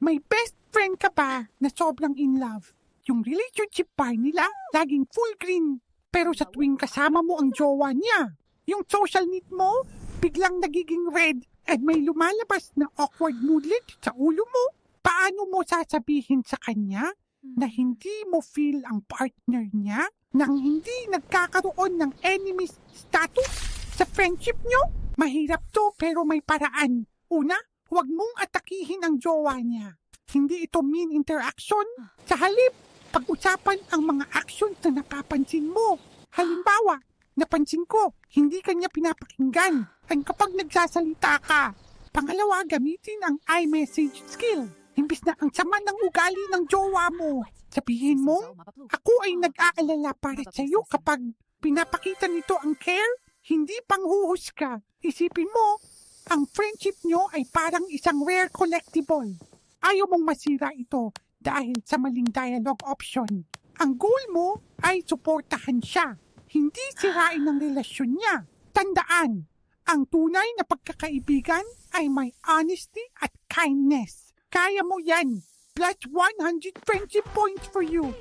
May best friend ka ba na sobrang in love? Yung relationship pa nila, laging full green. Pero sa tuwing kasama mo ang jowa niya, yung social need mo, biglang nagiging red at may lumalabas na awkward moodlet sa ulo mo. Paano mo sasabihin sa kanya na hindi mo feel ang partner niya nang hindi nagkakaroon ng enemies status sa friendship nyo? Mahirap to pero may paraan. Una, huwag mong atakihin ang jowa niya. Hindi ito mean interaction. Sa halip, pag-usapan ang mga actions na napapansin mo. Halimbawa, napansin ko, hindi kanya pinapakinggan ang kapag nagsasalita ka. Pangalawa, gamitin ang iMessage skill. Imbis na ang sama ng ugali ng jowa mo. Sabihin mo, ako ay nag-aalala para sa iyo kapag pinapakita nito ang care, hindi panghuhusga. Isipin mo, ang friendship nyo ay parang isang rare collectible. Ayaw mong masira ito dahil sa maling dialogue option. Ang goal mo ay suportahan siya, hindi sirain ang relasyon niya. Tandaan, ang tunay na pagkakaibigan ay may honesty at kindness. Kaya mo yan. Plus 100 friendship points for you.